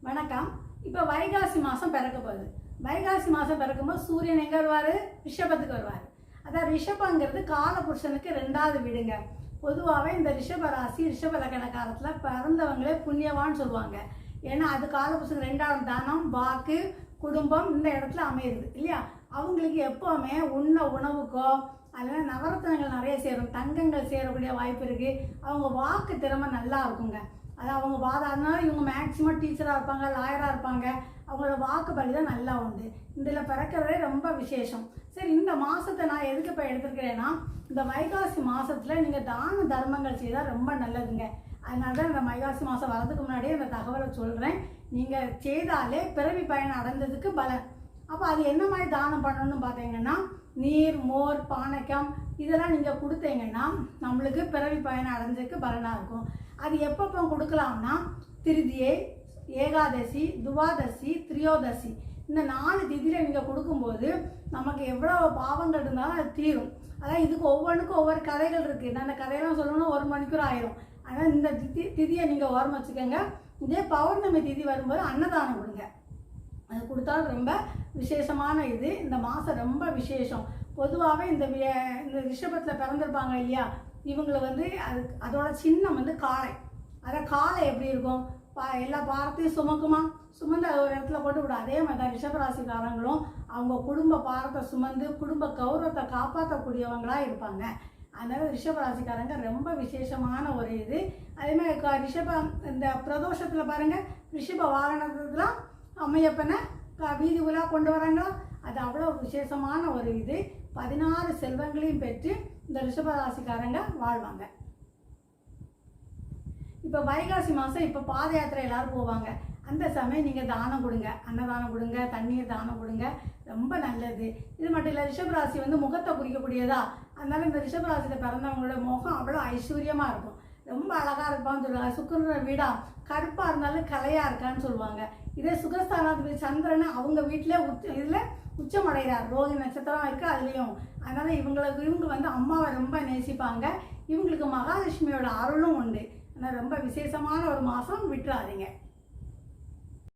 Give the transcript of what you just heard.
வணக்கம். இப்போ வைகாசி மாதம் பிறக்க போகுது. வைகாசி மாதம் பிறக்கும்போது சூரியன் எங்கே வருவார்? ரிஷபத்துக்கு வருவார். அதான் ரிஷபங்கிறது காலபுருஷனுக்கு 2வது வீடுங்க. பொதுவாகவே இந்த ரிஷப ராசி ரிஷப லக்ன காலத்தில் பிறந்தவங்களே புண்ணியவான்னு சொல்லுவாங்க. ஏன்னா அது காலபுருஷன் 2வது தானம், வாக்கு, குடும்பம் இந்த இடத்துல அமையுது இல்லையா? அவங்களுக்கு எப்போவுமே உண்ண உணவுக்கோ அதனால் நவரத்னங்கள் நிறைய சேரும், தங்கங்கள் சேரக்கூடிய வாய்ப்பு இருக்குது. அவங்க வாக்கு திறமை நல்லா இருக்குங்க. அது அவங்க அதனால இவங்க மேக்சிமம் டீச்சராக இருப்பாங்க, லாயராக இருப்பாங்க. அவங்களோட வாக்குப்படி தான் நல்லா உண்டு. இதில் பிறக்கிறதே ரொம்ப விசேஷம். சரி, இந்த மாதத்தை நான் எதுக்கு இப்போ எடுத்துருக்கிறேன்னா, இந்த வைகாசி மாதத்தில் நீங்கள் தான தர்மங்கள் செய்தால் ரொம்ப நல்லதுங்க. அதனால தான் இந்த வைகாசி மாதம் வரதுக்கு முன்னாடியே இந்த தகவலை சொல்கிறேன். நீங்கள் செய்தாலே பிறவி பயணம் அடைஞ்சதுக்கு பலன். அப்போ அது என்ன மாதிரி தானம் பண்ணணும்னு பார்த்தீங்கன்னா, நீர், மோர், பானக்கம் இதெல்லாம் நீங்கள் கொடுத்தீங்கன்னா நம்மளுக்கு பிறவி பயணம் அடைஞ்சதுக்கு பலனாக இருக்கும். அது எப்பப்போ கொடுக்கலாம்னா, திருதியை, ஏகாதசி, துவாதசி, திரியோதசி இந்த 4 திதியில் நீங்கள் கொடுக்கும்போது நமக்கு எவ்வளோ பாவங்கள் இருந்தாலும் அது தீரும். அதான் இதுக்கு ஒவ்வொன்றுக்கும் ஒவ்வொரு கதைகள் இருக்குது. நான் அந்த கதையெல்லாம் சொல்லணும்னா 1 மணிக்கூர் ஆயிரும். அதனால் இந்த திதியை நீங்கள் ஓரம் வச்சுக்கோங்க. இதே பௌர்ணமி திதி வரும்போது அன்னதானம் கொடுங்க. அது கொடுத்தாலும் ரொம்ப விசேஷமான இது. இந்த மாதம் ரொம்ப விசேஷம். பொதுவாகவே இந்த ரிஷபத்தில் பிறந்திருப்பாங்க இல்லையா, இவங்களை அதோட சின்னம் காளை. அதான் காளை எப்படி இருக்கும்? எல்லா பாரத்தையும் சுமக்குமா, சுமந்து அது ஒரு இடத்துல போட்டு விடும். அதே மாதிரி தான் ரிஷபராசிக்காரங்களும் அவங்க குடும்ப பாரத்தை சுமந்து குடும்ப கௌரவத்தை காப்பாற்றக்கூடியவங்களாக இருப்பாங்க. அதனால் ரிஷபராசிக்காரங்க ரொம்ப விசேஷமான ஒரு இது. அதேமாதிரி இந்த பிரதோஷத்தில் பாருங்கள், ரிஷப வாகனத்துலாம் அம்மையப்பனை வீதி உலா கொண்டு வராங்களா, அது அவ்வளோ விசேஷமான ஒரு இது. 16 செல்வங்களையும் பெற்று இந்த ரிஷபராசிக்காரங்க வாழ்வாங்க. இப்போ வைகாசி மாதம் இப்போ பாத யாத்திரை எல்லாரும் போவாங்க. அந்த சமயம் நீங்கள் தானம் கொடுங்க, அன்னதானம் கொடுங்க, தண்ணீர் தானம் கொடுங்க, ரொம்ப நல்லது. இது மட்டும் இல்லை, ரிஷபராசி முகத்தை குறிக்கக்கூடியதா. அதனால இந்த ரிஷபராசியில் பிறந்தவங்களோட முகம் அவ்வளோ ஐஸ்வர்யமாக இருக்கும், ரொம்ப அழகாக இருப்பான்னு சொல்லுவாங்க. சுக்கிரனோட வீடா கருப்பாக இருந்தாலும் கலையாக இருக்கான்னு சொல்லுவாங்க. இதே சுகஸ்தானாதிபதி சந்திரனை அவங்க வீட்டிலே இதில் உச்சமடைகிறார். ரோஹி நட்சத்திரம் இருக்குது அதுலேயும். அதனால் இவங்க அம்மாவை ரொம்ப நேசிப்பாங்க. இவங்களுக்கு மகாலட்சுமியோட அருளும் உண்டு. ஆனால் ரொம்ப விசேஷமான ஒரு மாதம், விட்டுறாதீங்க.